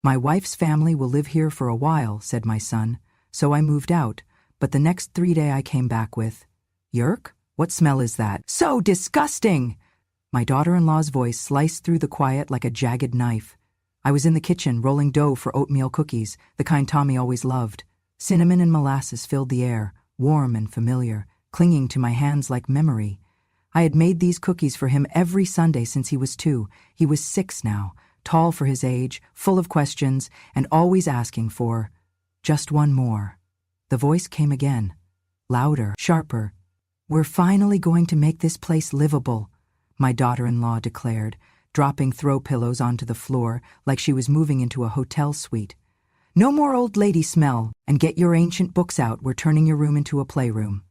"My wife's family will live here for a while," said my son, so I moved out, but the next 3 days I came back with, "Yerk? What smell is that? So disgusting!" My daughter-in-law's voice sliced through the quiet like a jagged knife. I was in the kitchen rolling dough for oatmeal cookies, the kind Tommy always loved. Cinnamon and molasses filled the air, warm and familiar, clinging to my hands like memory. I had made these cookies for him every Sunday since he was 2. He was 6 now, tall for his age, full of questions, and always asking for just one more. The voice came again, louder, sharper. "We're finally going to make this place livable," my daughter-in-law declared, dropping throw pillows onto the floor like she was moving into a hotel suite. "No more old lady smell, and get your ancient books out. We're turning your room into a playroom."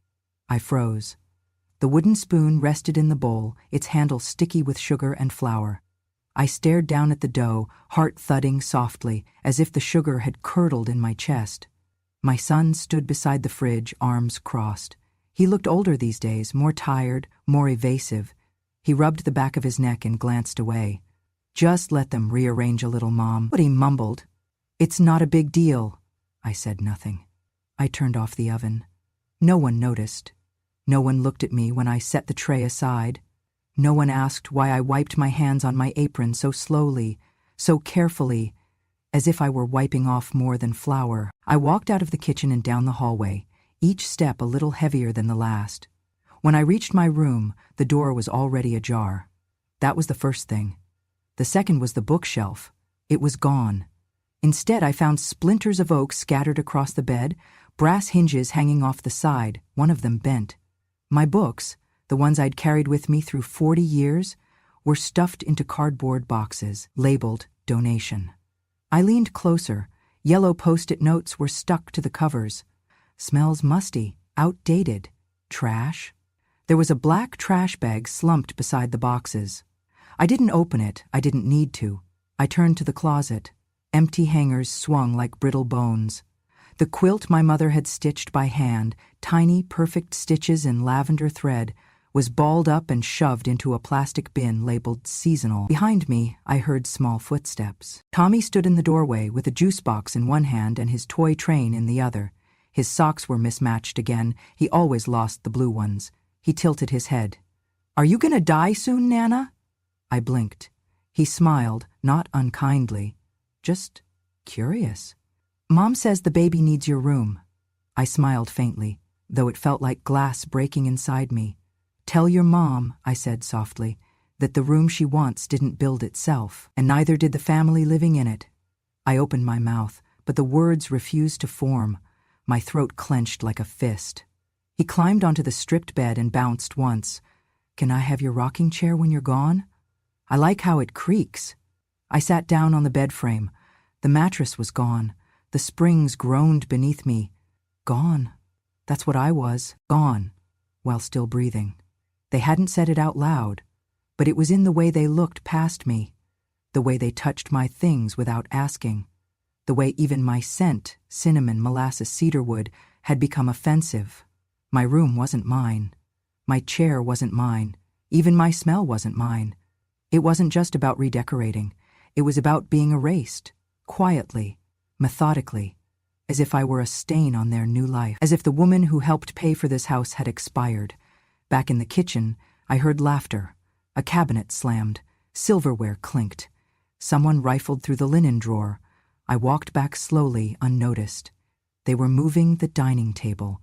I froze. The wooden spoon rested in the bowl, its handle sticky with sugar and flour. I stared down at the dough, heart thudding softly, as if the sugar had curdled in my chest. My son stood beside the fridge, arms crossed. He looked older these days, more tired, more evasive. He rubbed the back of his neck and glanced away. "Just let them rearrange a little, Mom," but he mumbled. "It's not a big deal." I said nothing. I turned off the oven. No one noticed. No one looked at me when I set the tray aside. No one asked why I wiped my hands on my apron so slowly, so carefully, as if I were wiping off more than flour. I walked out of the kitchen and down the hallway, each step a little heavier than the last. When I reached my room, the door was already ajar. That was the first thing. The second was the bookshelf. It was gone. Instead, I found splinters of oak scattered across the bed, brass hinges hanging off the side, one of them bent. My books, the ones I'd carried with me through 40 years, were stuffed into cardboard boxes, labeled donation. I leaned closer. Yellow Post-it notes were stuck to the covers. "Smells musty, outdated, trash." There was a black trash bag slumped beside the boxes. I didn't open it, I didn't need to. I turned to the closet. Empty hangers swung like brittle bones. The quilt my mother had stitched by hand, tiny, perfect stitches in lavender thread, was balled up and shoved into a plastic bin labeled seasonal. Behind me, I heard small footsteps. Tommy stood in the doorway with a juice box in one hand and his toy train in the other. His socks were mismatched again. He always lost the blue ones. He tilted his head. "Are you gonna die soon, Nana?" I blinked. He smiled, not unkindly, just curious. "Mom says the baby needs your room." I smiled faintly, though it felt like glass breaking inside me. "Tell your mom," I said softly, "that the room she wants didn't build itself, and neither did the family living in it." I opened my mouth, but the words refused to form. My throat clenched like a fist. He climbed onto the stripped bed and bounced once. "Can I have your rocking chair when you're gone? I like how it creaks." I sat down on the bed frame. The mattress was gone. The springs groaned beneath me. Gone. That's what I was, gone, while still breathing. They hadn't said it out loud, but it was in the way they looked past me, the way they touched my things without asking, the way even my scent, cinnamon, molasses, cedarwood, had become offensive. My room wasn't mine. My chair wasn't mine. Even my smell wasn't mine. It wasn't just about redecorating. It was about being erased, quietly, methodically, as if I were a stain on their new life, as if the woman who helped pay for this house had expired. Back in the kitchen, I heard laughter. A cabinet slammed. Silverware clinked. Someone rifled through the linen drawer. I walked back slowly, unnoticed. They were moving the dining table,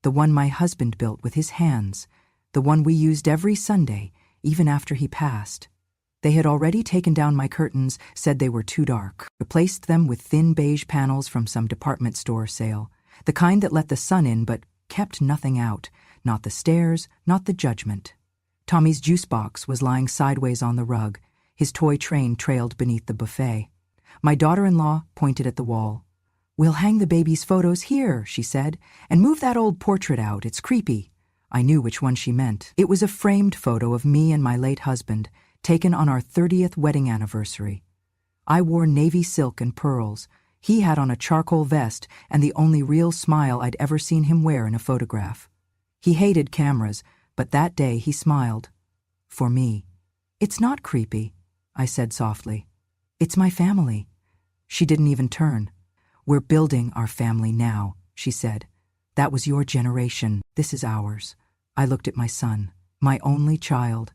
the one my husband built with his hands, the one we used every Sunday, even after he passed. They had already taken down my curtains, said they were too dark, replaced them with thin beige panels from some department store sale, the kind that let the sun in but kept nothing out, not the stares, not the judgment. Tommy's juice box was lying sideways on the rug. His toy train trailed beneath the buffet. My daughter-in-law pointed at the wall. "We'll hang the baby's photos here," she said, "and move that old portrait out. It's creepy." I knew which one she meant. It was a framed photo of me and my late husband, taken on our 30th wedding anniversary. I wore navy silk and pearls. He had on a charcoal vest and the only real smile I'd ever seen him wear in a photograph. He hated cameras, but that day he smiled. For me. "It's not creepy," I said softly. "It's my family." She didn't even turn. "We're building our family now," she said. "That was your generation. This is ours." I looked at my son, my only child.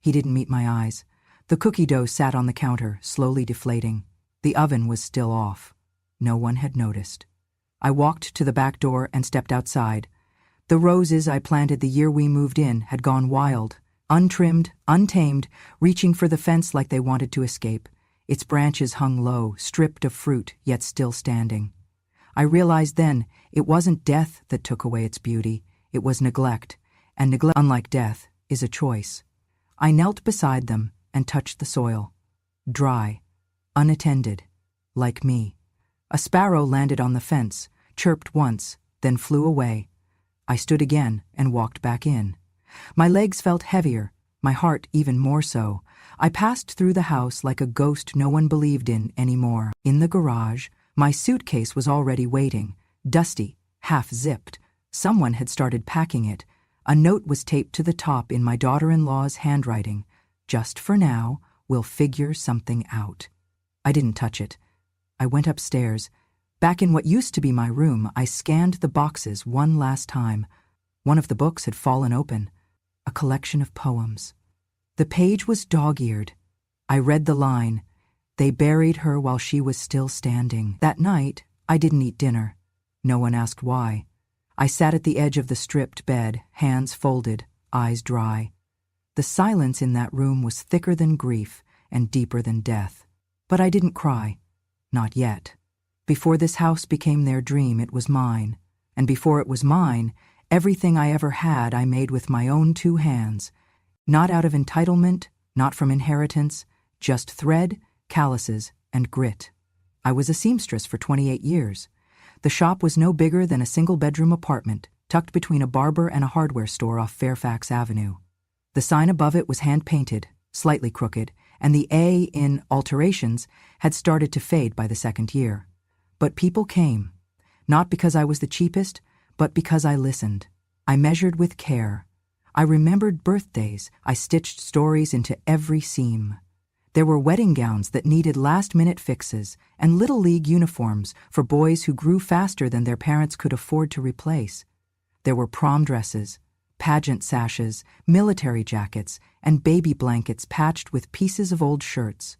He didn't meet my eyes. The cookie dough sat on the counter, slowly deflating. The oven was still off. No one had noticed. I walked to the back door and stepped outside. The roses I planted the year we moved in had gone wild, untrimmed, untamed, reaching for the fence like they wanted to escape. Its branches hung low, stripped of fruit, yet still standing. I realized then it wasn't death that took away its beauty, it was neglect, and neglect, unlike death, is a choice. I knelt beside them and touched the soil. Dry, unattended, like me. A sparrow landed on the fence, chirped once, then flew away. I stood again and walked back in. My legs felt heavier, my heart even more so. I passed through the house like a ghost no one believed in anymore. In the garage, my suitcase was already waiting, dusty, half-zipped. Someone had started packing it. A note was taped to the top in my daughter-in-law's handwriting. "Just for now, we'll figure something out." I didn't touch it. I went upstairs. Back in what used to be my room, I scanned the boxes one last time. One of the books had fallen open. A collection of poems. The page was dog-eared. I read the line, "They buried her while she was still standing." That night, I didn't eat dinner. No one asked why. I sat at the edge of the stripped bed, hands folded, eyes dry. The silence in that room was thicker than grief and deeper than death. But I didn't cry. Not yet. Before this house became their dream, it was mine. And before it was mine, everything I ever had I made with my own 2 hands. Not out of entitlement, not from inheritance, just thread, calluses, and grit. I was a seamstress for 28 years. The shop was no bigger than a single-bedroom apartment, tucked between a barber and a hardware store off Fairfax Avenue. The sign above it was hand-painted, slightly crooked, and the A in alterations had started to fade by the 2nd year. But people came, not because I was the cheapest, but because I listened. I measured with care. I remembered birthdays. I stitched stories into every seam. There were wedding gowns that needed last-minute fixes and Little League uniforms for boys who grew faster than their parents could afford to replace. There were prom dresses, pageant sashes, military jackets, and baby blankets patched with pieces of old shirts.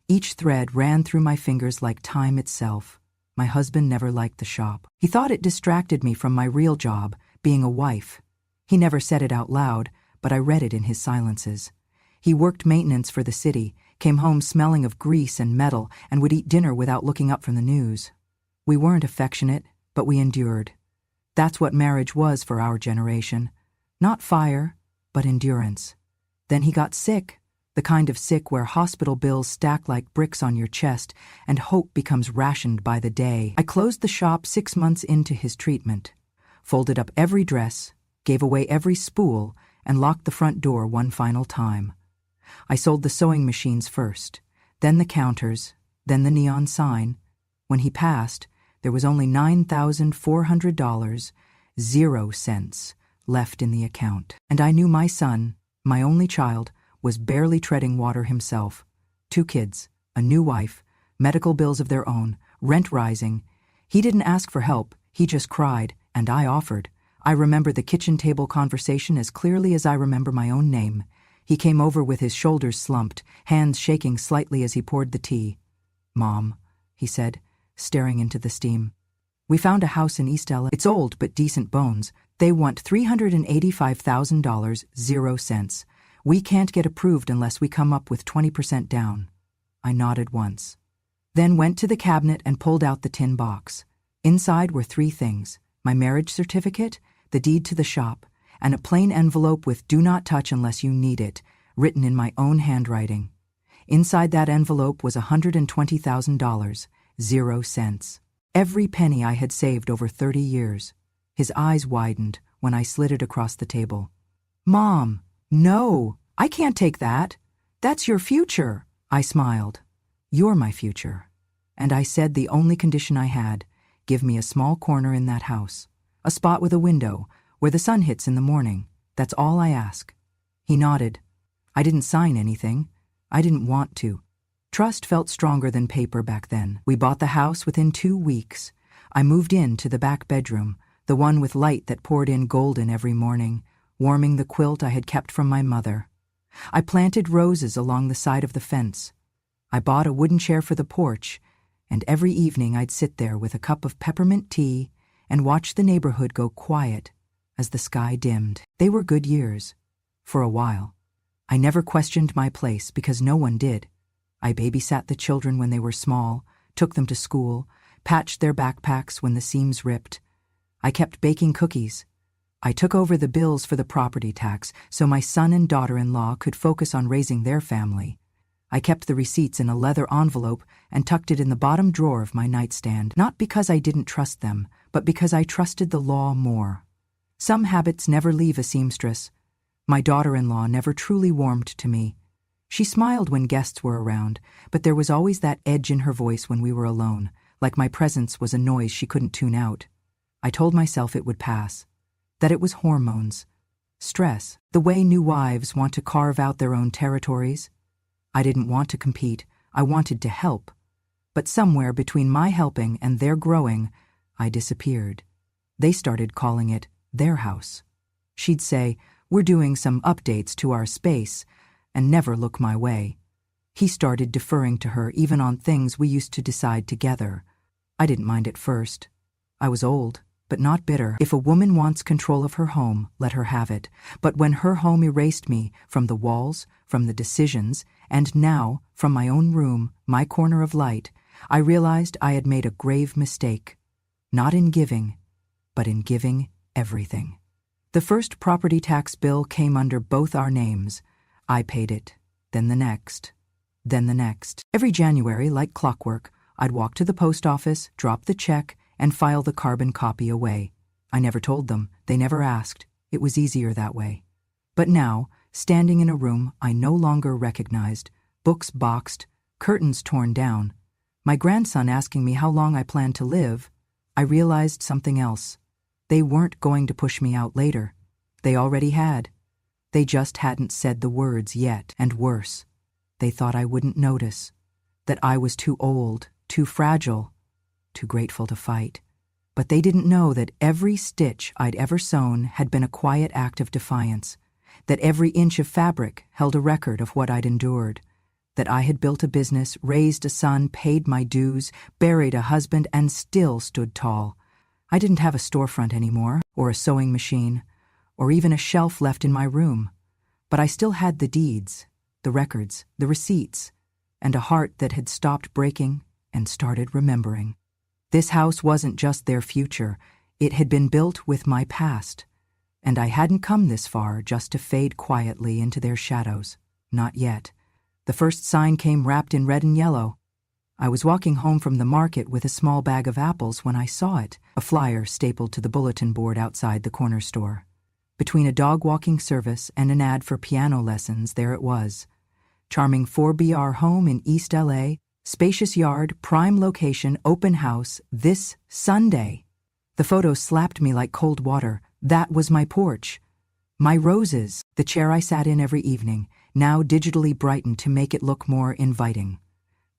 Each thread ran through my fingers like time itself. My husband never liked the shop. He thought it distracted me from my real job, being a wife. He never said it out loud, but I read it in his silences. He worked maintenance for the city, came home smelling of grease and metal, and would eat dinner without looking up from the news. We weren't affectionate, but we endured. That's what marriage was for our generation. Not fire, but endurance. Then he got sick, the kind of sick where hospital bills stack like bricks on your chest and hope becomes rationed by the day. I closed the shop 6 months into his treatment, folded up every dress, gave away every spool, and locked the front door one final time. I sold the sewing machines first, then the counters, then the neon sign. When he passed, there was only $9,400, 0 cents, left in the account. And I knew my son, my only child, was barely treading water himself. 2 kids, a new wife, medical bills of their own, rent rising. He didn't ask for help, he just cried, and I offered. I remember the kitchen table conversation as clearly as I remember my own name. He came over with his shoulders slumped, hands shaking slightly as he poured the tea. "Mom," he said, staring into the steam. "We found a house in East LA. It's old but decent bones. They want $385,000, 0 cents. We can't get approved unless we come up with 20% down." I nodded once. Then went to the cabinet and pulled out the tin box. Inside were 3 things: my marriage certificate, the deed to the shop, and a plain envelope with "Do not touch unless you need it," written in my own handwriting. Inside that envelope was $120,000, 0 cents. Every penny I had saved over 30 years. His eyes widened when I slid it across the table. "Mom, no, I can't take that. That's your future." I smiled. "You're my future." And I said the only condition I had: give me a small corner in that house. A spot with a window, where the sun hits in the morning. That's all I ask. He nodded. I didn't sign anything. I didn't want to. Trust felt stronger than paper back then. We bought the house within 2 weeks. I moved into the back bedroom, the one with light that poured in golden every morning, warming the quilt I had kept from my mother. I planted roses along the side of the fence. I bought a wooden chair for the porch, and every evening I'd sit there with a cup of peppermint tea and watch the neighborhood go quiet as the sky dimmed. They were good years. For a while. I never questioned my place because no one did. I babysat the children when they were small, took them to school, patched their backpacks when the seams ripped. I kept baking cookies. I took over the bills for the property tax so my son and daughter-in-law could focus on raising their family. I kept the receipts in a leather envelope and tucked it in the bottom drawer of my nightstand, not because I didn't trust them, but because I trusted the law more. Some habits never leave a seamstress. My daughter-in-law never truly warmed to me. She smiled when guests were around, but there was always that edge in her voice when we were alone, like my presence was a noise she couldn't tune out. I told myself it would pass, that it was hormones, stress, the way new wives want to carve out their own territories. I didn't want to compete, I wanted to help. But somewhere between my helping and their growing, I disappeared. They started calling it their house. She'd say, "We're doing some updates to our space," and never look my way. He started deferring to her even on things we used to decide together. I didn't mind at first. I was old, but not bitter. If a woman wants control of her home, let her have it. But when her home erased me from the walls, from the decisions, and now from my own room, my corner of light, I realized I had made a grave mistake. Not in giving, but in giving everything. The first property tax bill came under both our names. I paid it, then the next, then the next. Every January, like clockwork, I'd walk to the post office, drop the check, and file the carbon copy away. I never told them, they never asked. It was easier that way. But now, standing in a room I no longer recognized, books boxed, curtains torn down, my grandson asking me how long I planned to live, I realized something else. They weren't going to push me out later. They already had. They just hadn't said the words yet, and worse. They thought I wouldn't notice, that I was too old, too fragile, too grateful to fight. But they didn't know that every stitch I'd ever sewn had been a quiet act of defiance, that every inch of fabric held a record of what I'd endured, that I had built a business, raised a son, paid my dues, buried a husband, and still stood tall. I didn't have a storefront anymore, or a sewing machine, or even a shelf left in my room. But I still had the deeds, the records, the receipts, and a heart that had stopped breaking and started remembering. This house wasn't just their future, it had been built with my past, and I hadn't come this far just to fade quietly into their shadows. Not yet. The first sign came wrapped in red and yellow. I was walking home from the market with a small bag of apples when I saw it, a flyer stapled to the bulletin board outside the corner store. Between a dog-walking service and an ad for piano lessons, there it was. Charming 4BR home in East LA, spacious yard, prime location, open house, this Sunday. The photo slapped me like cold water. That was my porch. My roses, the chair I sat in every evening, now digitally brightened to make it look more inviting.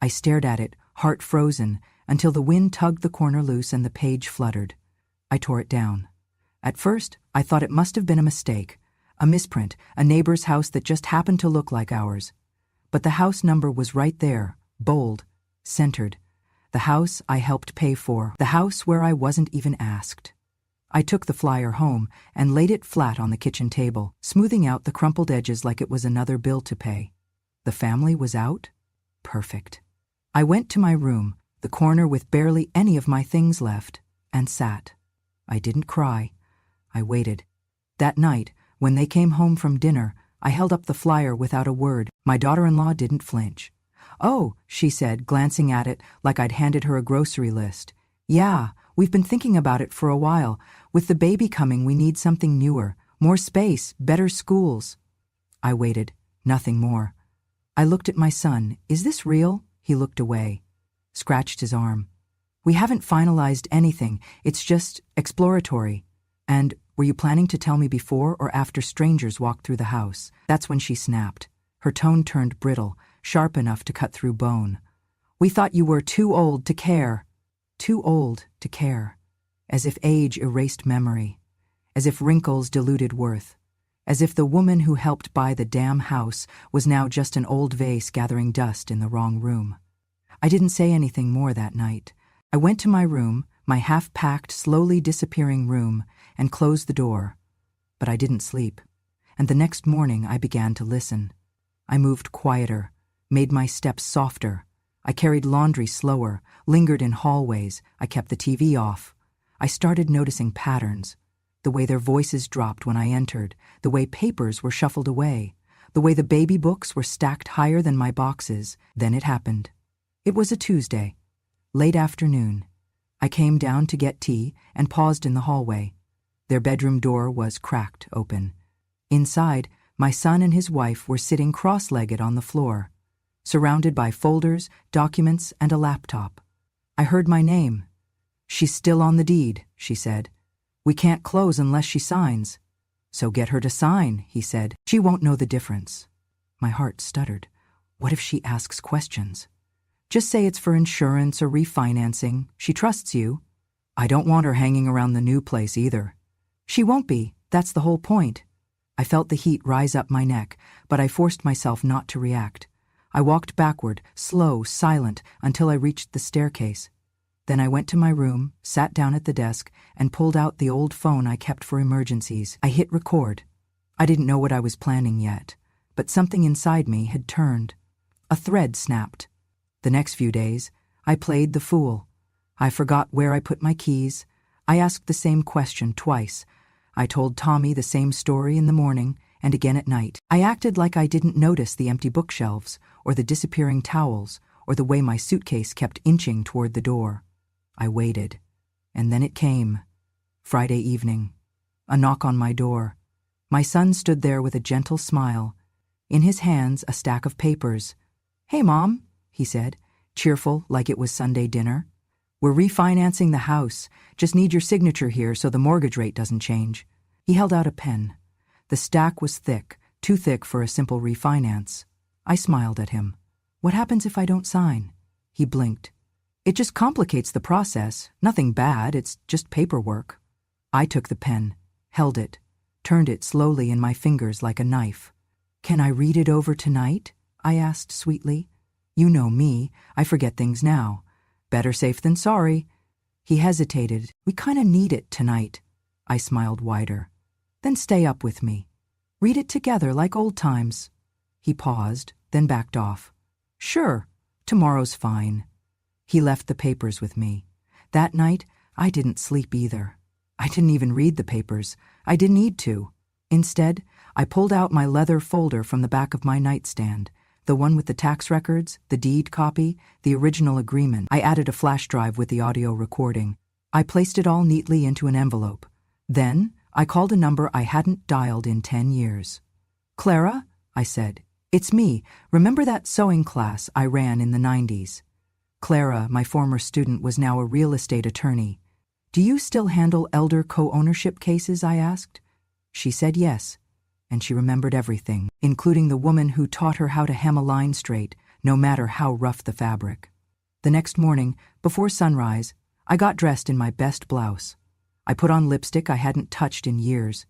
I stared at it, heart frozen, until the wind tugged the corner loose and the page fluttered. I tore it down. At first, I thought it must have been a mistake, a misprint, a neighbor's house that just happened to look like ours. But the house number was right there, bold, centered. The house I helped pay for, the house where I wasn't even asked. I took the flyer home and laid it flat on the kitchen table, smoothing out the crumpled edges like it was another bill to pay. The family was out? Perfect. I went to my room, the corner with barely any of my things left, and sat. I didn't cry. I waited. That night, when they came home from dinner, I held up the flyer without a word. My daughter-in-law didn't flinch. "Oh," she said, glancing at it like I'd handed her a grocery list. "Yeah, we've been thinking about it for a while. With the baby coming, we need something newer, more space, better schools." I waited. Nothing more. I looked at my son. "Is this real?" He looked away, scratched his arm. "We haven't finalized anything. It's just exploratory." And, "Were you planning to tell me before or after strangers walked through the house?" That's when she snapped. Her tone turned brittle. sharp enough to cut through bone. "We thought you were too old to care." Too old to care. As if age erased memory. As if wrinkles diluted worth. As if the woman who helped buy the damn house was now just an old vase gathering dust in the wrong room. I didn't say anything more that night. I went to my room, my half-packed, slowly disappearing room, and closed the door. But I didn't sleep. And the next morning I began to listen. I moved quieter, made my steps softer. I carried laundry slower, lingered in hallways, I kept the TV off. I started noticing patterns. The way their voices dropped when I entered, the way papers were shuffled away, the way the baby books were stacked higher than my boxes. Then it happened. It was a Tuesday, late afternoon. I came down to get tea and paused in the hallway. Their bedroom door was cracked open. Inside, my son and his wife were sitting cross-legged on the floor, surrounded by folders, documents, and a laptop. I heard my name. "She's still on the deed," she said. "We can't close unless she signs." "So get her to sign," he said. "She won't know the difference." My heart stuttered. What if she asks questions? "Just say it's for insurance or refinancing. She trusts you." "I don't want her hanging around the new place either." "She won't be. That's the whole point." I felt the heat rise up my neck, but I forced myself not to react. I walked backward, slow, silent, until I reached the staircase. Then I went to my room, sat down at the desk, and pulled out the old phone I kept for emergencies. I hit record. I didn't know what I was planning yet, but something inside me had turned. A thread snapped. The next few days, I played the fool. I forgot where I put my keys. I asked the same question twice. I told Tommy the same story in the morning and again at night. I acted like I didn't notice the empty bookshelves, or the disappearing towels, or the way my suitcase kept inching toward the door. I waited. And then it came. Friday evening. A knock on my door. My son stood there with a gentle smile. In his hands, a stack of papers. "Hey, Mom," he said, cheerful like it was Sunday dinner. "We're refinancing the house. Just need your signature here so the mortgage rate doesn't change." He held out a pen. The stack was thick, too thick for a simple refinance. I smiled at him. "What happens if I don't sign?" He blinked. "It just complicates the process. Nothing bad, it's just paperwork." I took the pen, held it, turned it slowly in my fingers like a knife. "Can I read it over tonight?" I asked sweetly. "You know me, I forget things now. Better safe than sorry." He hesitated. "We kinda need it tonight." I smiled wider. "Then stay up with me. Read it together like old times." He paused, then backed off. "Sure, tomorrow's fine." He left the papers with me. That night, I didn't sleep either. I didn't even read the papers. I didn't need to. Instead, I pulled out my leather folder from the back of my nightstand, the one with the tax records, the deed copy, the original agreement. I added a flash drive with the audio recording. I placed it all neatly into an envelope. Then, I called a number I hadn't dialed in 10 years. "Clara," I said, "it's me. Remember that sewing class I ran in the 90s? Clara, my former student, was now a real estate attorney. "Do you still handle elder co-ownership cases?" I asked. She said yes, and she remembered everything, including the woman who taught her how to hem a line straight, no matter how rough the fabric. The next morning, before sunrise, I got dressed in my best blouse. I put on lipstick I hadn't touched in years.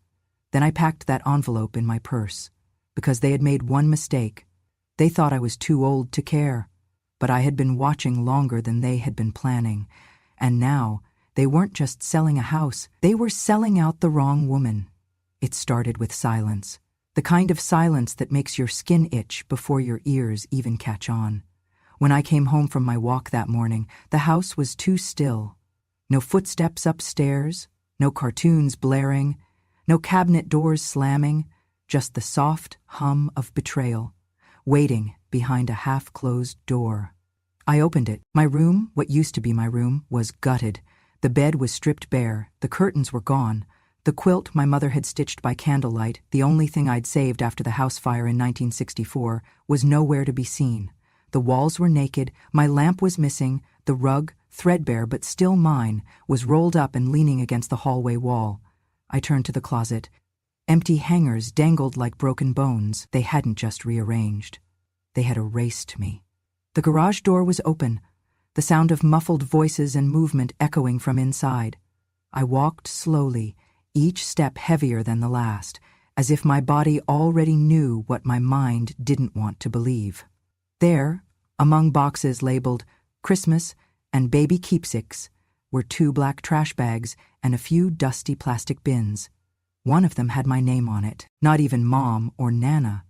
Then I packed that envelope in my purse, because they had made one mistake. They thought I was too old to care. But I had been watching longer than they had been planning, and now they weren't just selling a house, they were selling out the wrong woman. It started with silence, the kind of silence that makes your skin itch before your ears even catch on. When I came home from my walk that morning, the house was too still. No footsteps upstairs, no cartoons blaring, no cabinet doors slamming, just the soft hum of betrayal, waiting behind a half-closed door. I opened it. My room, what used to be my room, was gutted. The bed was stripped bare, the curtains were gone. The quilt my mother had stitched by candlelight, the only thing I'd saved after the house fire in 1964, was nowhere to be seen. The walls were naked, my lamp was missing, the rug, threadbare but still mine, was rolled up and leaning against the hallway wall. I turned to the closet. Empty hangers dangled like broken bones. They hadn't just rearranged. They had erased me. The garage door was open, the sound of muffled voices and movement echoing from inside. I walked slowly, each step heavier than the last, as if my body already knew what my mind didn't want to believe. There, among boxes labeled Christmas and baby keepsakes, were 2 black trash bags and a few dusty plastic bins. One of them had my name on it, not even Mom or Nana.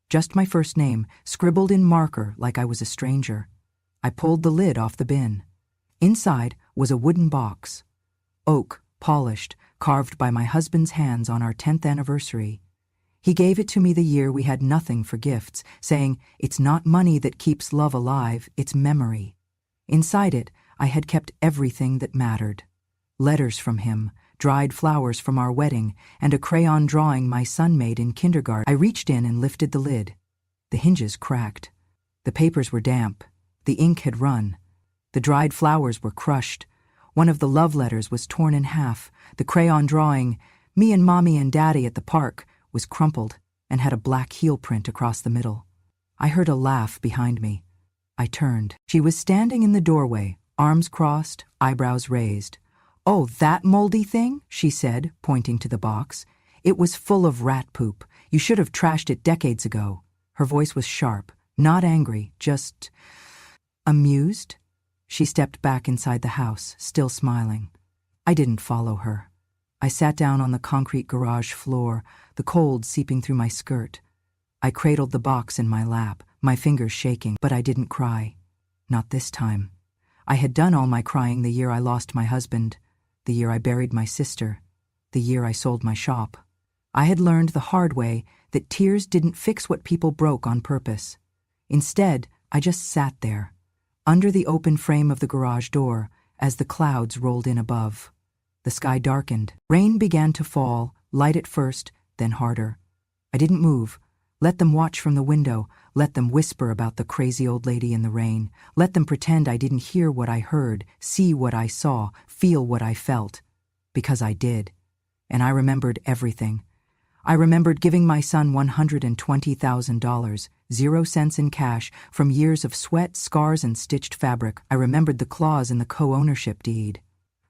Just my first name, scribbled in marker like I was a stranger. I pulled the lid off the bin. Inside was a wooden box. Oak, polished, carved by my husband's hands on our 10th anniversary. He gave it to me the year we had nothing for gifts, saying, "It's not money that keeps love alive, it's memory." Inside it, I had kept everything that mattered. Letters from him, dried flowers from our wedding, and a crayon drawing my son made in kindergarten. I reached in and lifted the lid. The hinges cracked. The papers were damp. The ink had run. The dried flowers were crushed. One of the love letters was torn in half. The crayon drawing, "Me and Mommy and Daddy at the park," was crumpled and had a black heel print across the middle. I heard a laugh behind me. I turned. She was standing in the doorway, arms crossed, eyebrows raised. "Oh, that moldy thing?" she said, pointing to the box. "It was full of rat poop. You should have trashed it decades ago." Her voice was sharp, not angry, just amused. She stepped back inside the house, still smiling. I didn't follow her. I sat down on the concrete garage floor, the cold seeping through my skirt. I cradled the box in my lap, my fingers shaking, but I didn't cry. Not this time. I had done all my crying the year I lost my husband, the year I buried my sister, the year I sold my shop. I had learned the hard way that tears didn't fix what people broke on purpose. Instead, I just sat there, under the open frame of the garage door, as the clouds rolled in above. The sky darkened. Rain began to fall, light at first, then harder. I didn't move. Let them watch from the window. Let them whisper about the crazy old lady in the rain. Let them pretend I didn't hear what I heard, see what I saw, feel what I felt. Because I did. And I remembered everything. I remembered giving my son $120,000, 0 cents in cash, from years of sweat, scars, and stitched fabric. I remembered the clause in the co-ownership deed.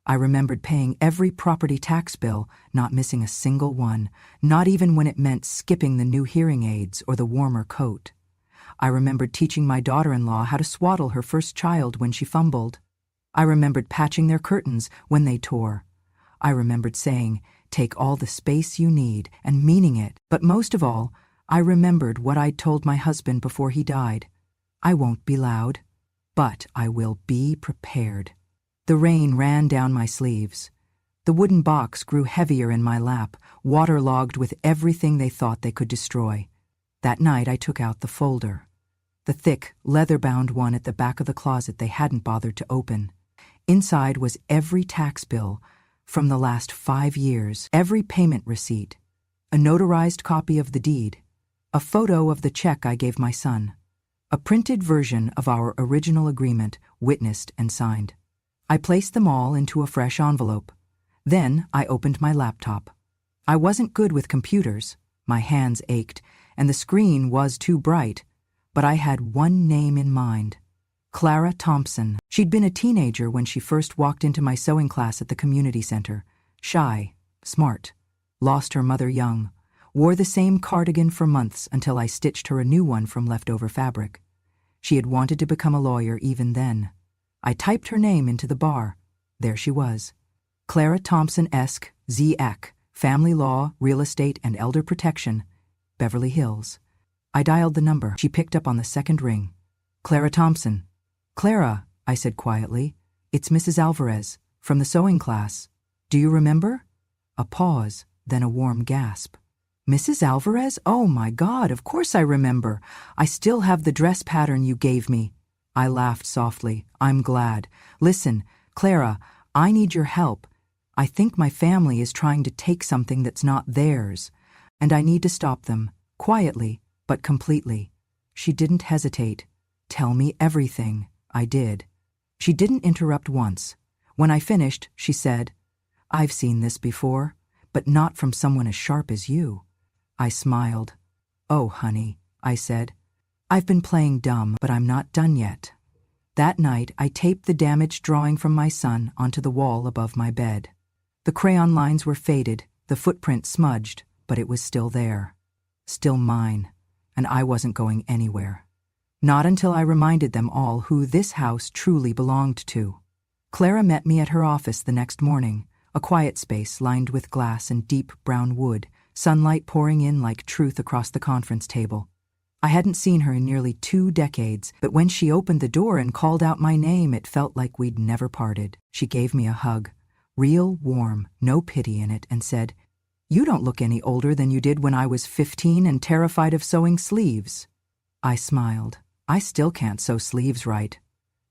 I remembered paying every property tax bill, not missing a single one, not even when it meant skipping the new hearing aids or the warmer coat. I remembered teaching my daughter-in-law how to swaddle her first child when she fumbled. I remembered patching their curtains when they tore. I remembered saying, "Take all the space you need," and meaning it. But most of all, I remembered what I'd told my husband before he died. I won't be loud, but I will be prepared. The rain ran down my sleeves. The wooden box grew heavier in my lap, waterlogged with everything they thought they could destroy. That night I took out the folder. The thick, leather-bound one at the back of the closet they hadn't bothered to open. Inside was every tax bill from the last 5 years, every payment receipt, a notarized copy of the deed, a photo of the check I gave my son, a printed version of our original agreement, witnessed and signed. I placed them all into a fresh envelope. Then I opened my laptop. I wasn't good with computers. My hands ached, and the screen was too bright. But I had one name in mind. Clara Thompson. She'd been a teenager when she first walked into my sewing class at the community center. Shy, smart, lost her mother young, wore the same cardigan for months until I stitched her a new one from leftover fabric. She had wanted to become a lawyer even then. I typed her name into the bar. There she was. Clara Thompson-esque, Z-Ec, Family Law, Real Estate, and Elder Protection, Beverly Hills. I dialed the number. She picked up on the second ring. "Clara Thompson." "Clara," I said quietly, "it's Mrs. Alvarez, from the sewing class. Do you remember?" A pause, then a warm gasp. "Mrs. Alvarez? Oh my God, of course I remember. I still have the dress pattern you gave me." I laughed softly. "I'm glad. Listen, Clara, I need your help. I think my family is trying to take something that's not theirs, and I need to stop them, quietly, but completely." She didn't hesitate. "Tell me everything." I did. She didn't interrupt once. When I finished, she said, "I've seen this before, but not from someone as sharp as you." I smiled. "Oh, honey," I said. I've been playing dumb, but I'm not done yet. That night, I taped the damaged drawing from my son onto the wall above my bed. The crayon lines were faded, the footprint smudged, but it was still there. Still mine, and I wasn't going anywhere. Not until I reminded them all who this house truly belonged to. Clara met me at her office the next morning, a quiet space lined with glass and deep brown wood, sunlight pouring in like truth across the conference table. I hadn't seen her in nearly 2 decades, but when she opened the door and called out my name, it felt like we'd never parted. She gave me a hug, real warm, no pity in it, and said, "You don't look any older than you did when I was 15 and terrified of sewing sleeves." I smiled. I still can't sew sleeves right.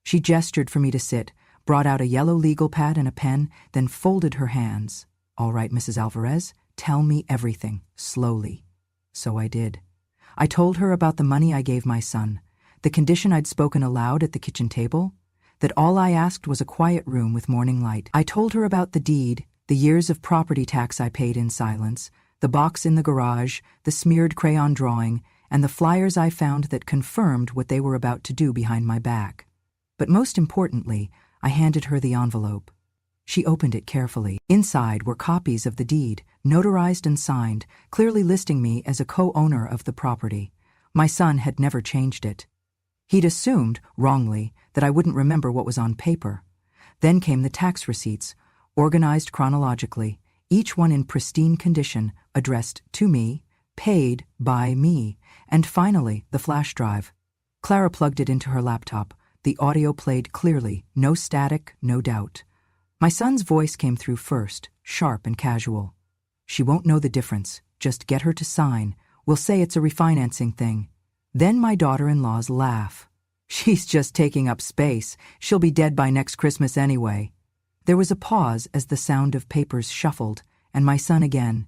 She gestured for me to sit, brought out a yellow legal pad and a pen, then folded her hands. "All right, Mrs. Alvarez, tell me everything, slowly." So I did. I told her about the money I gave my son, the condition I'd spoken aloud at the kitchen table, that all I asked was a quiet room with morning light. I told her about the deed, the years of property tax I paid in silence, the box in the garage, the smeared crayon drawing, and the flyers I found that confirmed what they were about to do behind my back. But most importantly, I handed her the envelope. She opened it carefully. Inside were copies of the deed, notarized and signed, clearly listing me as a co-owner of the property. My son had never changed it. He'd assumed, wrongly, that I wouldn't remember what was on paper. Then came the tax receipts, organized chronologically, each one in pristine condition, addressed to me, paid by me, and finally, the flash drive. Clara plugged it into her laptop. The audio played clearly, no static, no doubt. My son's voice came through first, sharp and casual. "She won't know the difference. Just get her to sign. We'll say it's a refinancing thing." Then my daughter-in-law's laugh. "She's just taking up space. She'll be dead by next Christmas anyway." There was a pause as the sound of papers shuffled, and my son again.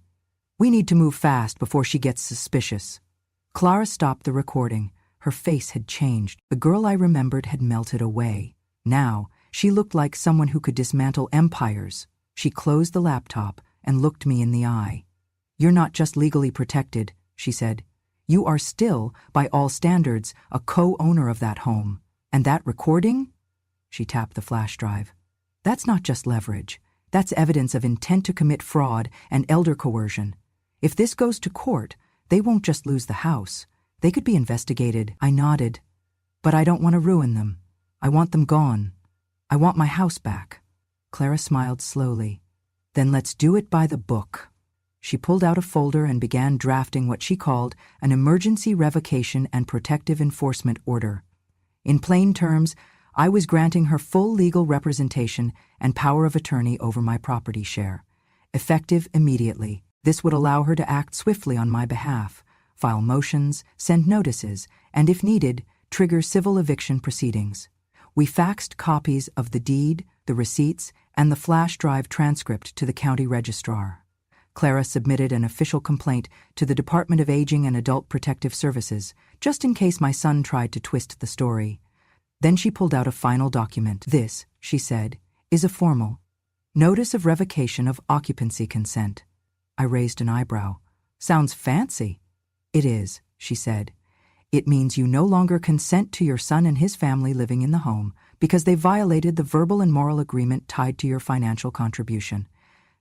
"We need to move fast before she gets suspicious." Clara stopped the recording. Her face had changed. The girl I remembered had melted away. Now, she looked like someone who could dismantle empires. She closed the laptop and looked me in the eye. "You're not just legally protected," she said. "You are still, by all standards, a co-owner of that home. And that recording?" She tapped the flash drive. "That's not just leverage. That's evidence of intent to commit fraud and elder coercion. If this goes to court, they won't just lose the house. They could be investigated." I nodded. "But I don't want to ruin them. I want them gone. I want my house back." Clara smiled slowly. "Then let's do it by the book." She pulled out a folder and began drafting what she called an emergency revocation and protective enforcement order. In plain terms, I was granting her full legal representation and power of attorney over my property share. Effective immediately, this would allow her to act swiftly on my behalf, file motions, send notices, and if needed, trigger civil eviction proceedings. We faxed copies of the deed, the receipts, and the flash drive transcript to the county registrar. Clara submitted an official complaint to the Department of Aging and Adult Protective Services, just in case my son tried to twist the story. Then she pulled out a final document. "This," she said, "is a formal notice of revocation of occupancy consent." I raised an eyebrow. "Sounds fancy." "It is," she said. "It means you no longer consent to your son and his family living in the home because they violated the verbal and moral agreement tied to your financial contribution.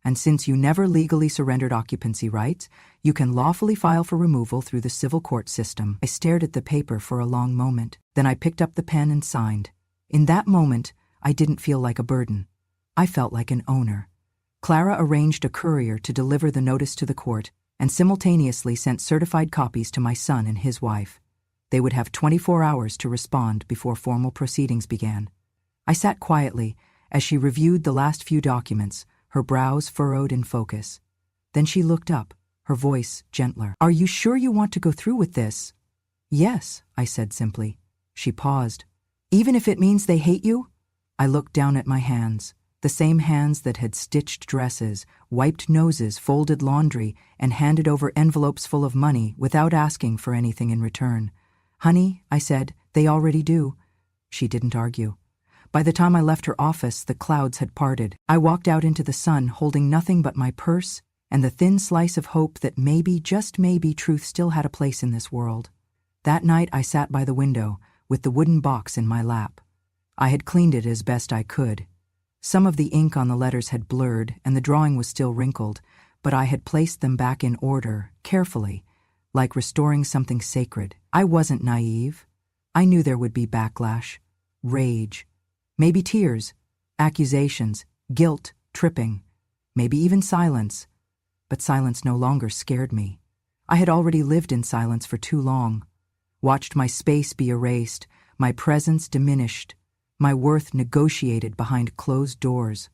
And since you never legally surrendered occupancy rights, you can lawfully file for removal through the civil court system." I stared at the paper for a long moment. Then I picked up the pen and signed. In that moment, I didn't feel like a burden. I felt like an owner. Clara arranged a courier to deliver the notice to the court and simultaneously sent certified copies to my son and his wife. They would have 24 hours to respond before formal proceedings began. I sat quietly as she reviewed the last few documents, her brows furrowed in focus. Then she looked up, her voice gentler. "Are you sure you want to go through with this?" "Yes," I said simply. She paused. "Even if it means they hate you?" I looked down at my hands, the same hands that had stitched dresses, wiped noses, folded laundry, and handed over envelopes full of money without asking for anything in return. "Honey," I said, "they already do." She didn't argue. By the time I left her office, the clouds had parted. I walked out into the sun holding nothing but my purse and the thin slice of hope that maybe, just maybe, truth still had a place in this world. That night I sat by the window, with the wooden box in my lap. I had cleaned it as best I could. Some of the ink on the letters had blurred, and the drawing was still wrinkled, but I had placed them back in order, carefully, like restoring something sacred. I wasn't naive. I knew there would be backlash, rage, maybe tears, accusations, guilt, tripping, maybe even silence. But silence no longer scared me. I had already lived in silence for too long, watched my space be erased, my presence diminished, my worth negotiated behind closed doors.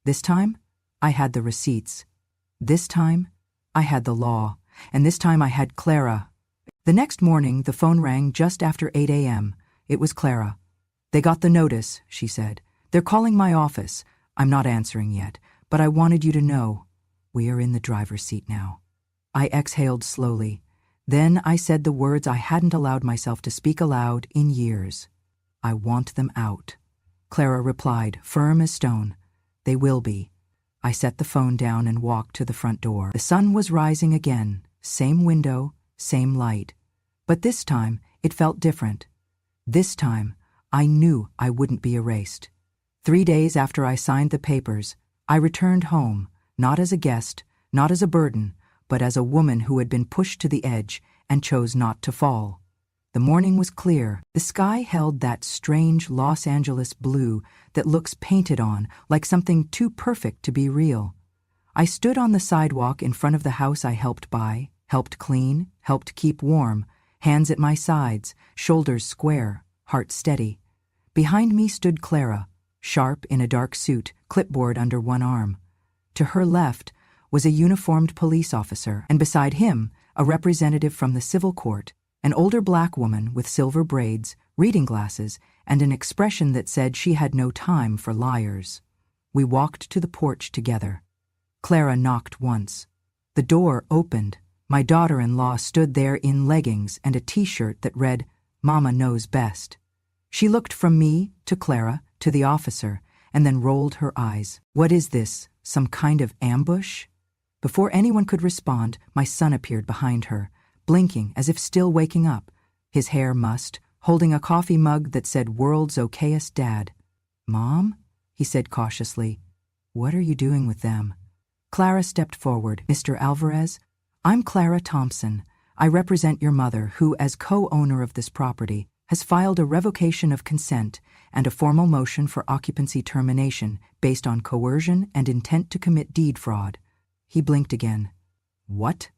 This time, I had the receipts. This time, I had the law. And this time I had Clara. The next morning, the phone rang just after 8 a.m. It was Clara. "They got the notice," she said. "They're calling my office. I'm not answering yet, but I wanted you to know. We are in the driver's seat now." I exhaled slowly. Then I said the words I hadn't allowed myself to speak aloud in years. "I want them out." Clara replied, firm as stone. "They will be." I set the phone down and walked to the front door. The sun was rising again, same window, same light. But this time, it felt different. This time, I knew I wouldn't be erased. 3 days after I signed the papers, I returned home, not as a guest, not as a burden, but as a woman who had been pushed to the edge and chose not to fall. The morning was clear. The sky held that strange Los Angeles blue that looks painted on, like something too perfect to be real. I stood on the sidewalk in front of the house I helped buy, helped clean, helped keep warm, hands at my sides, shoulders square, heart steady. Behind me stood Clara, sharp in a dark suit, clipboard under one arm. To her left was a uniformed police officer, and beside him, a representative from the civil court, an older black woman with silver braids, reading glasses, and an expression that said she had no time for liars. We walked to the porch together. Clara knocked once. The door opened. My daughter-in-law stood there in leggings and a T-shirt that read, "Mama knows best." She looked from me to Clara to the officer and then rolled her eyes. "What is this? Some kind of ambush?" Before anyone could respond, my son appeared behind her, blinking as if still waking up, his hair mussed, holding a coffee mug that said "World's Okayest Dad." "Mom?" he said cautiously. "What are you doing with them?" Clara stepped forward. "Mr. Alvarez, I'm Clara Thompson. I represent your mother, who, as co-owner of this property, has filed a revocation of consent and a formal motion for occupancy termination based on coercion and intent to commit deed fraud." He blinked again. "What?"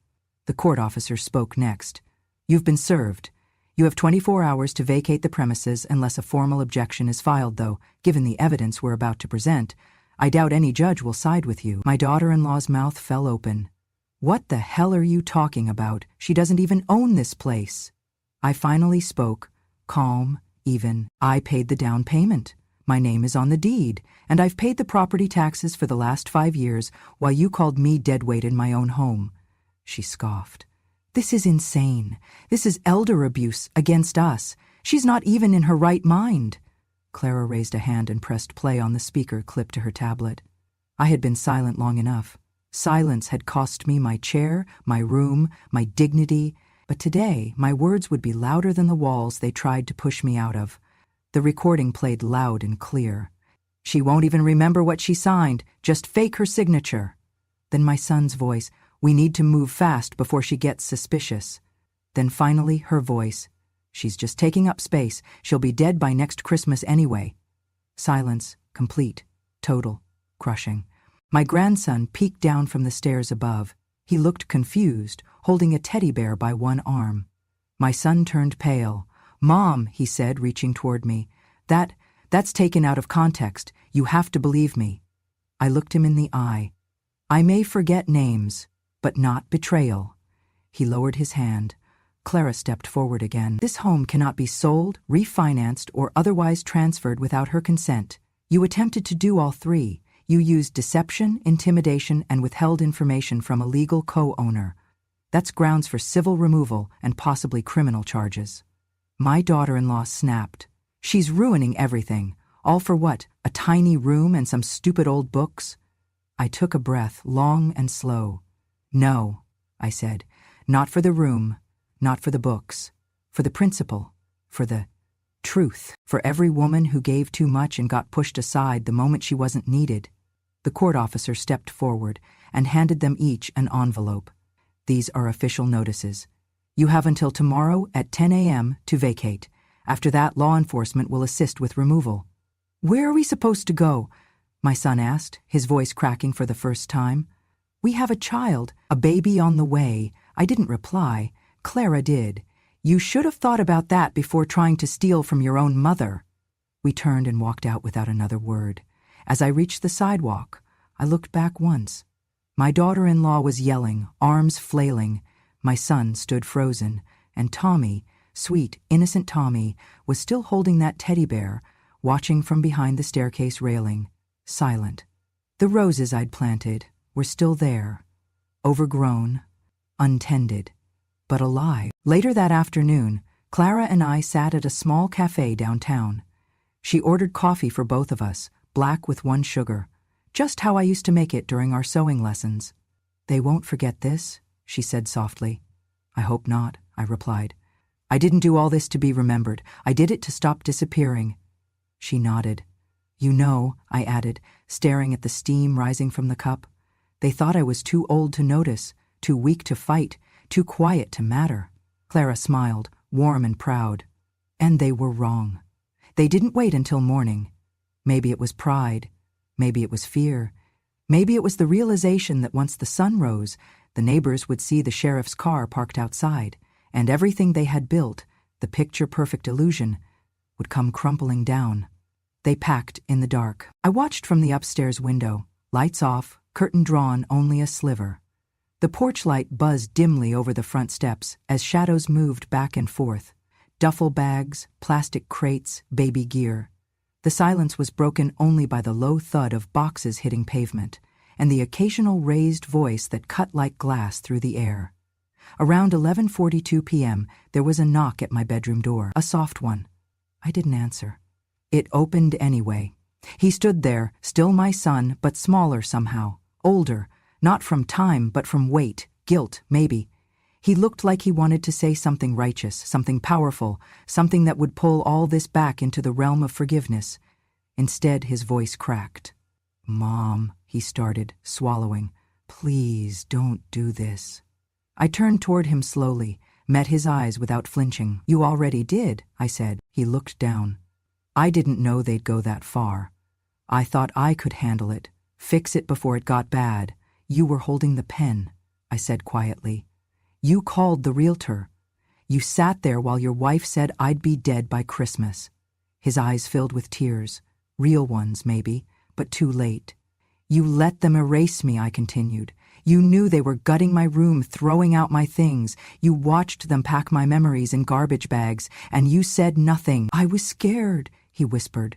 The court officer spoke next. "You've been served. You have 24 hours to vacate the premises unless a formal objection is filed, though, given the evidence we're about to present, I doubt any judge will side with you." My daughter-in-law's mouth fell open. "What the hell are you talking about? She doesn't even own this place." I finally spoke, calm, even. "I paid the down payment. My name is on the deed, and I've paid the property taxes for the last 5 years while you called me deadweight in my own home." She scoffed. "This is insane. This is elder abuse against us. She's not even in her right mind." Clara raised a hand and pressed play on the speaker clipped to her tablet. I had been silent long enough. Silence had cost me my chair, my room, my dignity, but today my words would be louder than the walls they tried to push me out of. The recording played loud and clear. "She won't even remember what she signed, just fake her signature." Then my son's voice, "We need to move fast before she gets suspicious." Then finally her voice, "She's just taking up space. She'll be dead by next Christmas anyway." Silence, complete, total, crushing. My grandson peeked down from the stairs above. He looked confused, holding a teddy bear by one arm. My son turned pale. "Mom," he said, reaching toward me, that's taken out of context. You have to believe me." I looked him in the eye. "I may forget names, but not betrayal." He lowered his hand. Clara stepped forward again. "This home cannot be sold, refinanced, or otherwise transferred without her consent. You attempted to do all three. You used deception, intimidation, and withheld information from a legal co-owner. That's grounds for civil removal and possibly criminal charges." My daughter-in-law snapped. "She's ruining everything. All for what? A tiny room and some stupid old books?" I took a breath, long and slow. "No," I said, "not for the room, not for the books. For the principle. For the truth. For every woman who gave too much and got pushed aside the moment she wasn't needed. The court officer stepped forward and handed them each an envelope. These are official notices. You have until tomorrow at 10 a.m. to vacate. After that, law enforcement will assist with removal. Where are we supposed to go? My son asked, his voice cracking for the first time. We have a child, a baby on the way. I didn't reply. Clara did. You should have thought about that before trying to steal from your own mother. We turned and walked out without another word. As I reached the sidewalk, I looked back once. My daughter-in-law was yelling, arms flailing. My son stood frozen, and Tommy, sweet, innocent Tommy, was still holding that teddy bear, watching from behind the staircase railing, silent. The roses I'd planted were still there, overgrown, untended, but alive. Later that afternoon, Clara and I sat at a small cafe downtown. She ordered coffee for both of us, black with 1 sugar, just how I used to make it during our sewing lessons. They won't forget this, she said softly. I hope not, I replied. I didn't do all this to be remembered. I did it to stop disappearing. She nodded. You know, I added, staring at the steam rising from the cup. They thought I was too old to notice, too weak to fight, too quiet to matter. Clara smiled, warm and proud. And they were wrong. They didn't wait until morning. Maybe it was pride. Maybe it was fear. Maybe it was the realization that once the sun rose, the neighbors would see the sheriff's car parked outside, and everything they had built, the picture-perfect illusion, would come crumpling down. They packed in the dark. I watched from the upstairs window, lights off, curtain drawn only a sliver. The porch light buzzed dimly over the front steps as shadows moved back and forth. Duffel bags, plastic crates, baby gear. The silence was broken only by the low thud of boxes hitting pavement, and the occasional raised voice that cut like glass through the air. Around 11:42 p.m., there was a knock at my bedroom door, a soft one. I didn't answer. It opened anyway. He stood there, still my son, but smaller somehow, older, not from time but from weight, guilt, maybe. He looked like he wanted to say something righteous, something powerful, something that would pull all this back into the realm of forgiveness. Instead, his voice cracked. Mom, he started, swallowing. Please don't do this. I turned toward him slowly, met his eyes without flinching. You already did, I said. He looked down. I didn't know they'd go that far. I thought I could handle it, fix it before it got bad. You were holding the pen, I said quietly. You called the realtor. You sat there while your wife said I'd be dead by Christmas. His eyes filled with tears, real ones maybe, but too late. You let them erase me, I continued. You knew they were gutting my room, throwing out my things. You watched them pack my memories in garbage bags, and you said nothing. I was scared, he whispered.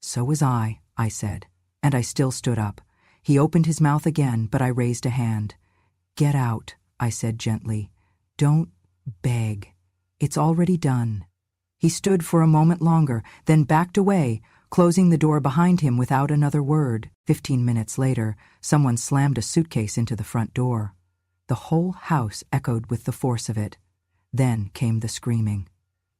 So was I said, and I still stood up. He opened his mouth again, but I raised a hand. Get out, I said gently. Don't beg. It's already done. He stood for a moment longer, then backed away, closing the door behind him without another word. 15 minutes later, someone slammed a suitcase into the front door. The whole house echoed with the force of it. Then came the screaming.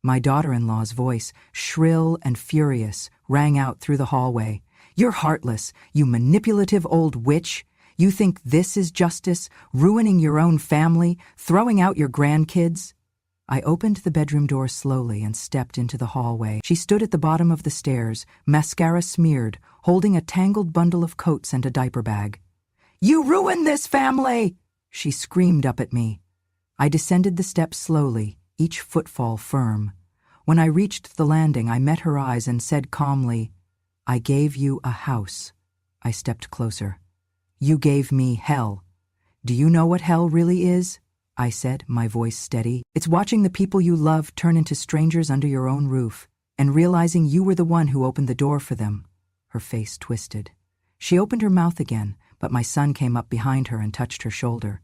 My daughter-in-law's voice, shrill and furious, rang out through the hallway. You're heartless, you manipulative old witch. You think this is justice, ruining your own family, throwing out your grandkids? I opened the bedroom door slowly and stepped into the hallway. She stood at the bottom of the stairs, mascara smeared, holding a tangled bundle of coats and a diaper bag. You ruined this family! She screamed up at me. I descended the steps slowly, each footfall firm. When I reached the landing, I met her eyes and said calmly, I gave you a house. I stepped closer. You gave me hell. Do you know what hell really is? I said, my voice steady. It's watching the people you love turn into strangers under your own roof, and realizing you were the one who opened the door for them. Her face twisted. She opened her mouth again, but my son came up behind her and touched her shoulder.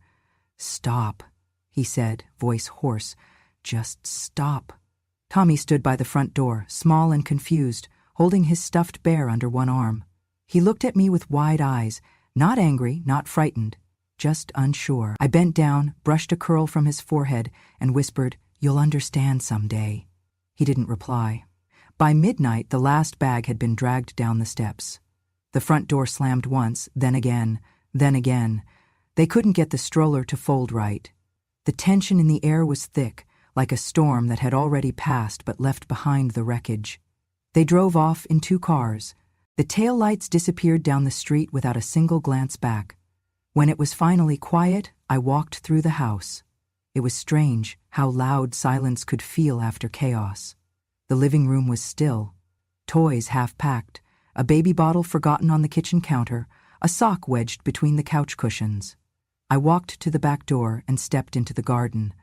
Stop, he said, voice hoarse. Just stop. Tommy stood by the front door, small and confused, holding his stuffed bear under one arm. He looked at me with wide eyes, not angry, not frightened, just unsure. I bent down, brushed a curl from his forehead, and whispered, You'll understand someday. He didn't reply. By midnight, the last bag had been dragged down the steps. The front door slammed once, then again, then again. They couldn't get the stroller to fold right. The tension in the air was thick, like a storm that had already passed but left behind the wreckage. They drove off in 2 cars. The taillights disappeared down the street without a single glance back. When it was finally quiet, I walked through the house. It was strange how loud silence could feel after chaos. The living room was still. Toys half-packed, a baby bottle forgotten on the kitchen counter, a sock wedged between the couch cushions. I walked to the back door and stepped into the garden.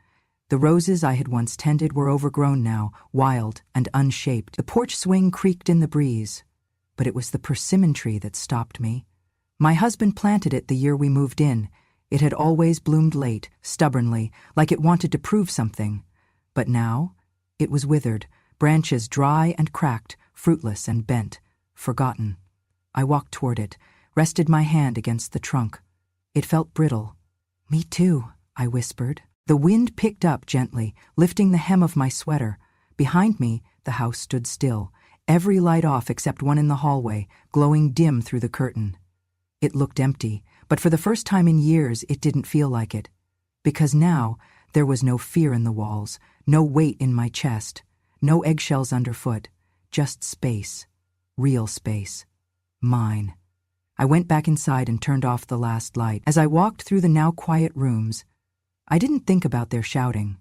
The roses I had once tended were overgrown now, wild and unshaped. The porch swing creaked in the breeze. But it was the persimmon tree that stopped me. My husband planted it the year we moved in. It had always bloomed late, stubbornly, like it wanted to prove something. But now, it was withered, branches dry and cracked, fruitless and bent, forgotten. I walked toward it, rested my hand against the trunk. It felt brittle. "Me too," I whispered. The wind picked up gently, lifting the hem of my sweater. Behind me, the house stood still, every light off except one in the hallway, glowing dim through the curtain. It looked empty, but for the first time in years it didn't feel like it. Because now, there was no fear in the walls, no weight in my chest, no eggshells underfoot, just space. Real space. Mine. I went back inside and turned off the last light. As I walked through the now quiet rooms, I didn't think about their shouting,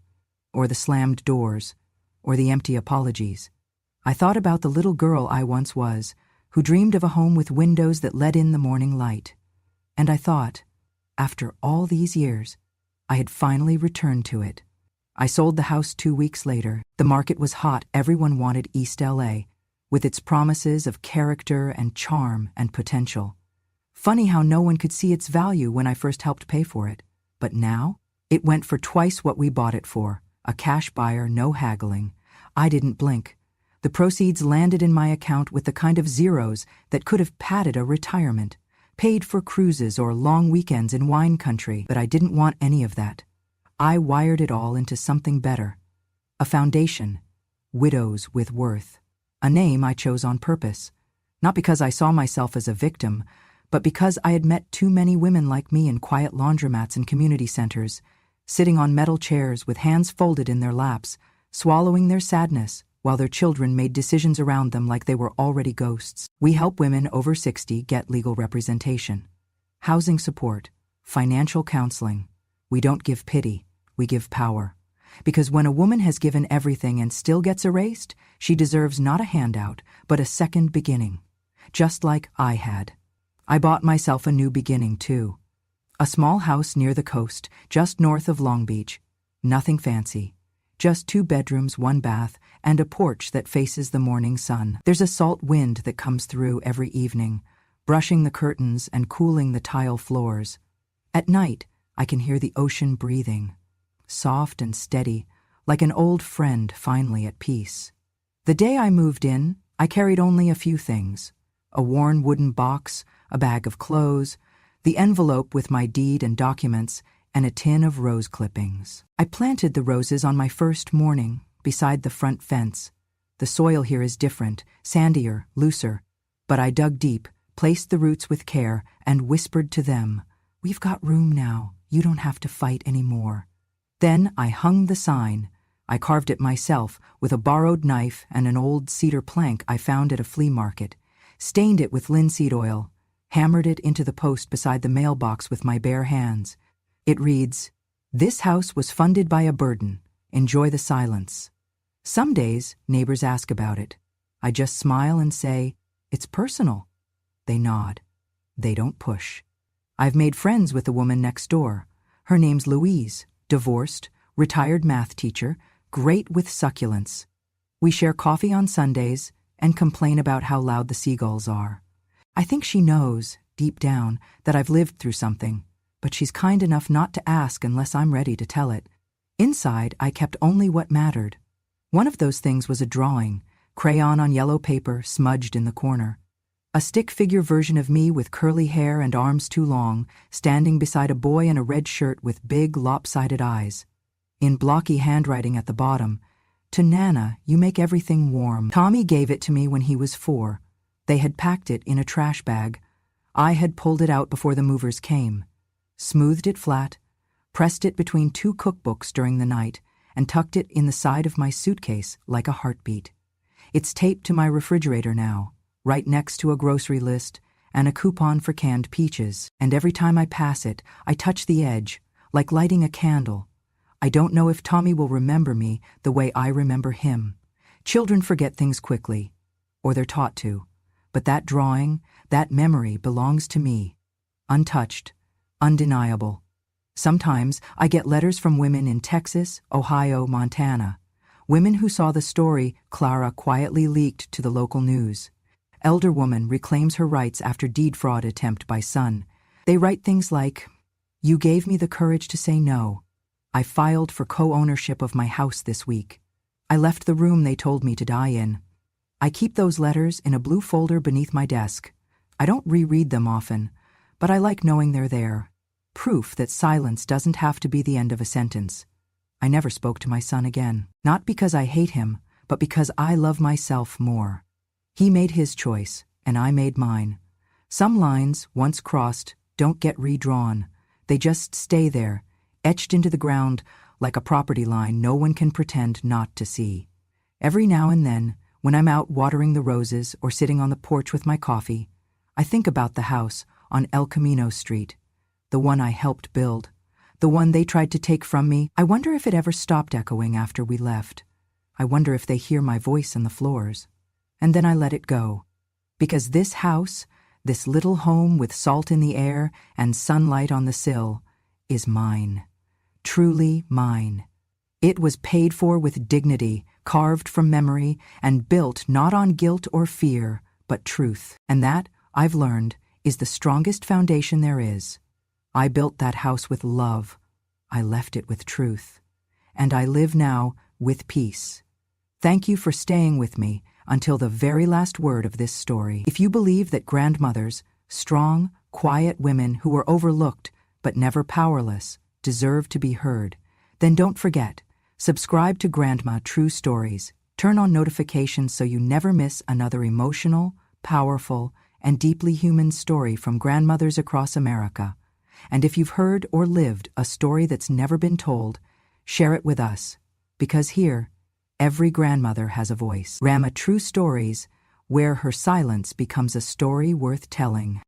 or the slammed doors, or the empty apologies. I thought about the little girl I once was, who dreamed of a home with windows that let in the morning light. And I thought, after all these years, I had finally returned to it. I sold the house 2 weeks later. The market was hot. Everyone wanted East LA, with its promises of character and charm and potential. Funny how no one could see its value when I first helped pay for it. But now, it went for twice what we bought it for. A cash buyer, no haggling. I didn't blink. The proceeds landed in my account with the kind of zeros that could have padded a retirement, paid for cruises or long weekends in wine country, but I didn't want any of that. I wired it all into something better. A foundation. Widows with worth. A name I chose on purpose. Not because I saw myself as a victim, but because I had met too many women like me in quiet laundromats and community centers, sitting on metal chairs with hands folded in their laps, swallowing their sadness, while their children made decisions around them like they were already ghosts. We help women over 60 get legal representation, housing support, financial counseling. We don't give pity, we give power. Because when a woman has given everything and still gets erased, she deserves not a handout, but a second beginning. Just like I had. I bought myself a new beginning, too. A small house near the coast, just north of Long Beach. Nothing fancy. Just 2 bedrooms, 1 bath, and a porch that faces the morning sun. There's a salt wind that comes through every evening, brushing the curtains and cooling the tile floors. At night, I can hear the ocean breathing, soft and steady, like an old friend finally at peace. The day I moved in, I carried only a few things. A worn wooden box, a bag of clothes, the envelope with my deed and documents, and a tin of rose clippings. I planted the roses on my first morning, beside the front fence. The soil here is different, sandier, looser. But I dug deep, placed the roots with care, and whispered to them, "We've got room now. You don't have to fight anymore." Then I hung the sign. I carved it myself with a borrowed knife and an old cedar plank I found at a flea market, stained it with linseed oil, hammered it into the post beside the mailbox with my bare hands. It reads, "This house was funded by a burden. Enjoy the silence." Some days, neighbors ask about it. I just smile and say, "It's personal." They nod. They don't push. I've made friends with the woman next door. Her name's Louise, divorced, retired math teacher, great with succulents. We share coffee on Sundays and complain about how loud the seagulls are. I think she knows, deep down, that I've lived through something, but she's kind enough not to ask unless I'm ready to tell it. Inside, I kept only what mattered. One of those things was a drawing, crayon on yellow paper smudged in the corner. A stick figure version of me with curly hair and arms too long, standing beside a boy in a red shirt with big, lopsided eyes. in blocky handwriting at the bottom, "To Nana, you make everything warm." Tommy gave it to me when he was 4. They had packed it in a trash bag. I had pulled it out before the movers came, smoothed it flat, pressed it between 2 cookbooks during the night, and tucked it in the side of my suitcase like a heartbeat. It's taped to my refrigerator now, right next to a grocery list and a coupon for canned peaches. And every time I pass it, I touch the edge, like lighting a candle. I don't know if Tommy will remember me the way I remember him. Children forget things quickly, or they're taught to. But that drawing, that memory belongs to me. Untouched, undeniable. Sometimes I get letters from women in Texas, Ohio, Montana. Women who saw the story Clara quietly leaked to the local news. Elder woman reclaims her rights after deed fraud attempt by son. They write things like, "You gave me the courage to say no. I filed for co-ownership of my house this week. I left the room they told me to die in." I keep those letters in a blue folder beneath my desk. I don't reread them often, but I like knowing they're there. Proof that silence doesn't have to be the end of a sentence. I never spoke to my son again. Not because I hate him, but because I love myself more. He made his choice, and I made mine. Some lines, once crossed, don't get redrawn. They just stay there, etched into the ground like a property line no one can pretend not to see. Every now and then, when I'm out watering the roses or sitting on the porch with my coffee, I think about the house on El Camino Street, the one I helped build, the one they tried to take from me. I wonder if it ever stopped echoing after we left. I wonder if they hear my voice in the floors. And then I let it go. Because this house, this little home with salt in the air and sunlight on the sill, is mine. Truly mine. It was paid for with dignity, carved from memory, and built not on guilt or fear, but truth. And that, I've learned, is the strongest foundation there is. I built that house with love. I left it with truth. And I live now with peace. Thank you for staying with me until the very last word of this story. If you believe that grandmothers, strong, quiet women who were overlooked but never powerless, deserve to be heard, then don't forget, subscribe to Grandma True Stories. Turn on notifications so you never miss another emotional, powerful, and deeply human story from grandmothers across America. And if you've heard or lived a story that's never been told, share it with us, because here, every grandmother has a voice. Grandma True Stories, where her silence becomes a story worth telling.